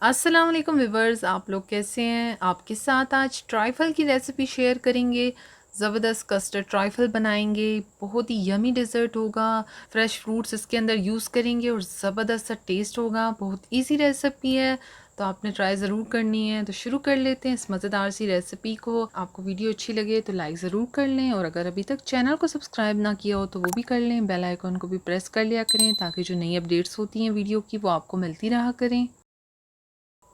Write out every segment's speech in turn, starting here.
अस्सलाम वालेकुम व्यूवर्स, आप लोग कैसे हैं। आपके साथ आज ट्राइफल की रेसिपी शेयर करेंगे। ज़बरदस्त कस्टर्ड ट्राइफल बनाएंगे। बहुत ही यमी डिज़र्ट होगा। फ्रेश फ्रूट्स इसके अंदर यूज़ करेंगे और ज़बरदस्त सा टेस्ट होगा। बहुत इजी रेसिपी है, तो आपने ट्राई ज़रूर करनी है। तो शुरू कर लेते हैं इस मज़ेदार सी रेसिपी को। आपको वीडियो अच्छी लगे तो लाइक ज़रूर कर लें, और अगर अभी तक चैनल को सब्सक्राइब ना किया हो तो वो भी कर लें। बेल आइकन को भी प्रेस कर लिया करें ताकि जो नई अपडेट्स होती हैं वीडियो की वो आपको मिलती रहा करें।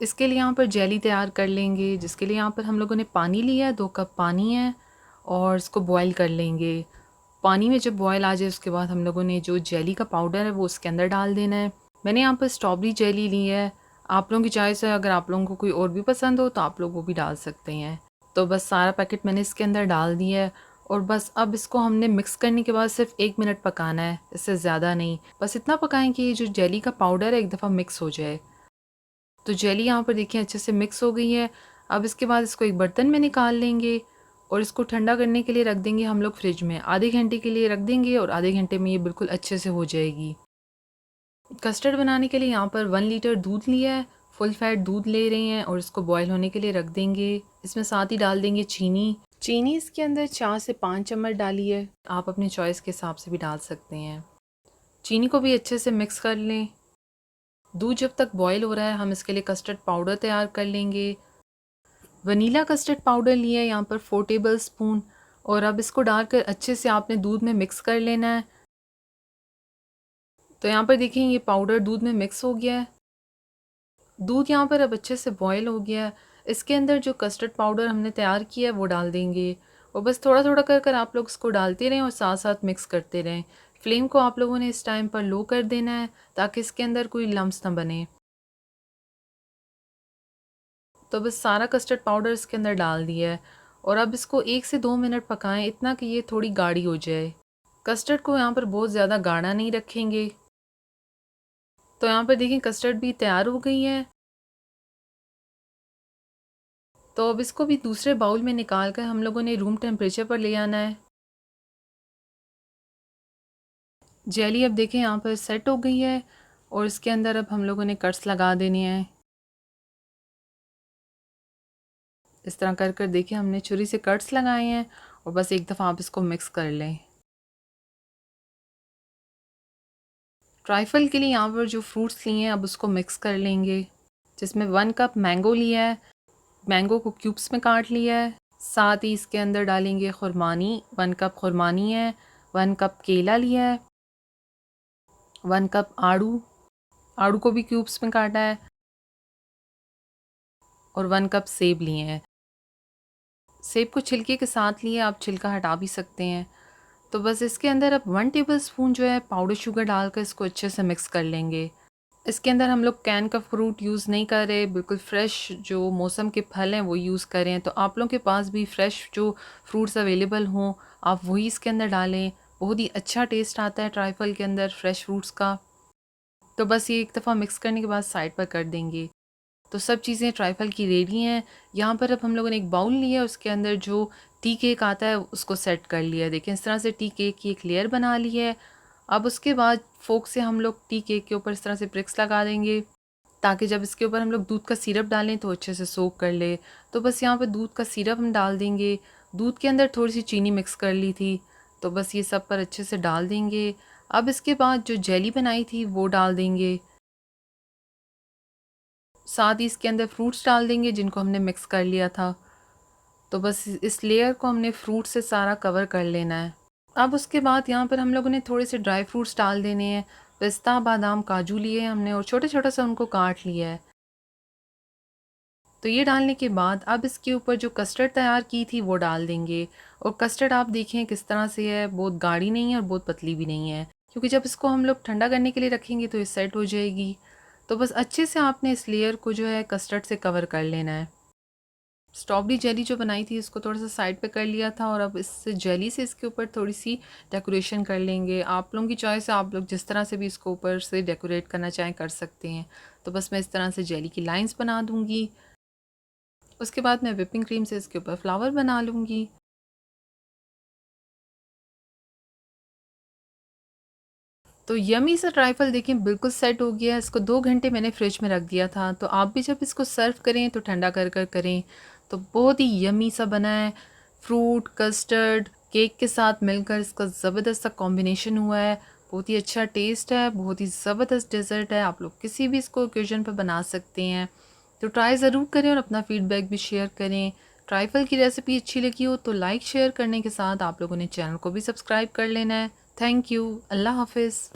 इसके लिए यहाँ पर जेली तैयार कर लेंगे, जिसके लिए यहाँ पर हम लोगों ने पानी लिया है, 2 कप पानी है, और इसको बॉईल कर लेंगे। पानी में जब बॉईल आ जाए उसके बाद हम लोगों ने जो जेली का पाउडर है वो उसके अंदर डाल देना है। मैंने यहाँ पर स्ट्रॉबेरी जेली ली है। आप लोगों की चॉइस है, अगर आप लोगों को कोई और भी पसंद हो तो आप लोग वो भी डाल सकते हैं। तो बस सारा पैकेट मैंने इसके अंदर डाल दिया है, और बस अब इसको हमने मिक्स करने के बाद सिर्फ 1 मिनट पकाना है, इससे ज़्यादा नहीं। बस इतना पकाएं कि ये जो जेली का पाउडर है एक दफ़ा मिक्स हो जाए। तो जेली यहाँ पर देखिए अच्छे से मिक्स हो गई है। अब इसके बाद इसको एक बर्तन में निकाल लेंगे, और इसको ठंडा करने के लिए रख देंगे हम लोग फ्रिज में। आधे घंटे के लिए रख देंगे, और आधे घंटे में ये बिल्कुल अच्छे से हो जाएगी। कस्टर्ड बनाने के लिए यहाँ पर 1 लीटर दूध लिया है। फुल फैट दूध ले रहे हैं, और इसको बॉयल होने के लिए रख देंगे। इसमें साथ ही डाल देंगे चीनी। चीनी इसके अंदर 4 से 5 चम्मच डाली है, आप अपने चॉइस के हिसाब से भी डाल सकते हैं। चीनी को भी अच्छे से मिक्स कर लें। दूध जब तक बॉयल हो रहा है हम इसके लिए कस्टर्ड पाउडर तैयार कर लेंगे। वनीला कस्टर्ड पाउडर लिया है यहाँ पर 4 टेबल स्पून, और अब इसको डालकर अच्छे से आपने दूध में मिक्स कर लेना है। तो यहाँ पर देखिए ये पाउडर दूध में मिक्स हो गया है। दूध यहाँ पर अब अच्छे से बॉयल हो गया है। इसके अंदर जो कस्टर्ड पाउडर हमने तैयार किया है वो डाल देंगे, और बस थोड़ा थोड़ा कर कर आप लोग इसको डालते रहें और साथ साथ मिक्स करते रहें। फ्लेम को आप लोगों ने इस टाइम पर लो कर देना है ताकि इसके अंदर कोई लम्स ना बने। तो बस सारा कस्टर्ड पाउडर इसके अंदर डाल दिया है, और अब इसको 1 से 2 मिनट पकाएं, इतना कि ये थोड़ी गाढ़ी हो जाए। कस्टर्ड को यहाँ पर बहुत ज़्यादा गाढ़ा नहीं रखेंगे। तो यहाँ पर देखिए कस्टर्ड भी तैयार हो गई है। तो अब इसको भी दूसरे बाउल में निकाल कर हम लोगों ने रूम टेम्परेचर पर ले आना है। जेली अब देखें यहाँ पर सेट हो गई है, और इसके अंदर अब हम लोगों ने कट्स लगा देने हैं। इस तरह कर कर देखिए हमने छुरी से कट्स लगाए हैं, और बस एक दफ़ा आप इसको मिक्स कर लें। ट्राइफल के लिए यहाँ पर जो फ्रूट्स लिए हैं अब उसको मिक्स कर लेंगे, जिसमें 1 कप मैंगो लिया है। मैंगो को क्यूब्स में काट लिया है। साथ ही इसके अंदर डालेंगे खुरमानी, 1 कप खुरमानी है। 1 कप केला लिया है। 1 कप आड़ू, आड़ू को भी क्यूब्स में काटा है। और 1 कप सेब लिए हैं। सेब को छिलके के साथ लिए, आप छिलका हटा भी सकते हैं। तो बस इसके अंदर अब 1 टेबल स्पून जो है पाउडर शुगर डालकर इसको अच्छे से मिक्स कर लेंगे। इसके अंदर हम लोग कैन का फ्रूट यूज़ नहीं कर रहे, बिल्कुल फ्रेश जो मौसम के फल हैं वो यूज़ करें। तो आप लोगों के पास भी फ्रेश जो फ्रूट्स अवेलेबल हों आप वही इसके अंदर डालें। बहुत ही अच्छा टेस्ट आता है ट्राइफल के अंदर फ्रेश फ्रूट्स का। तो बस ये एक दफ़ा मिक्स करने के बाद साइड पर कर देंगे। तो सब चीज़ें ट्राइफल की रेडी हैं। यहाँ पर अब हम लोगों ने एक बाउल लिया, उसके अंदर जो टी केक आता है उसको सेट कर लिया। देखें इस तरह से टी केक की एक लेयर बना ली है। अब उसके बाद फोक से हम लोग टी केक के ऊपर इस तरह से प्रिक्स लगा देंगे, ताकि जब इसके ऊपर हम लोग दूध का सिरप डालें तो अच्छे से सोक कर ले। तो बस यहाँ पर दूध का सिरप हम डाल देंगे। दूध के अंदर थोड़ी सी चीनी मिक्स कर ली थी, तो बस ये सब पर अच्छे से डाल देंगे। अब इसके बाद जो जेली बनाई थी वो डाल देंगे। साथ ही इसके अंदर फ्रूट्स डाल देंगे जिनको हमने मिक्स कर लिया था। तो बस इस लेयर को हमने फ्रूट से सारा कवर कर लेना है। अब उसके बाद यहाँ पर हम लोगों ने थोड़े से ड्राई फ्रूट्स डाल देने हैं। पिस्ता, बादाम, काजू लिए हैं हमने, और छोटे छोटे से उनको काट लिया है। तो ये डालने के बाद अब इसके ऊपर जो कस्टर्ड तैयार की थी वो डाल देंगे। और कस्टर्ड आप देखें किस तरह से है, बहुत गाढ़ी नहीं है और बहुत पतली भी नहीं है, क्योंकि जब इसको हम लोग ठंडा करने के लिए रखेंगे तो ये सेट हो जाएगी। तो बस अच्छे से आपने इस लेयर को जो है कस्टर्ड से कवर कर लेना है। स्ट्रॉबेरी जेली जो बनाई थी इसको थोड़ा सा साइड पे कर लिया था, और अब इस जेली से इसके ऊपर थोड़ी सी डेकोरेशन कर लेंगे। आप लोगों की चॉइस है, आप लोग जिस तरह से भी इसको ऊपर से डेकोरेट करना चाहें कर सकते हैं। तो बस मैं इस तरह से जेली की लाइंस बना दूँगी। उसके बाद मैं व्हिपिंग क्रीम से इसके ऊपर फ्लावर बना लूँगी। तो यमी सा ट्राइफल देखें बिल्कुल सेट हो गया है। इसको 2 घंटे मैंने फ्रिज में रख दिया था। तो आप भी जब इसको सर्व करें तो ठंडा कर कर करें। तो बहुत ही यमी सा बना है। फ्रूट, कस्टर्ड, केक के साथ मिलकर इसका ज़बरदस्त सा कॉम्बिनेशन हुआ है। बहुत ही अच्छा टेस्ट है, बहुत ही ज़बरदस्त डेज़र्ट है। आप लोग किसी भी इसको ओकेजन पर बना सकते हैं। तो ट्राई ज़रूर करें और अपना फ़ीडबैक भी शेयर करें। ट्राइफल की रेसिपी अच्छी लगी हो तो लाइक शेयर करने के साथ आप लोगों ने चैनल को भी सब्सक्राइब कर लेना है। Thank you. अल्लाह हाफ़िज़।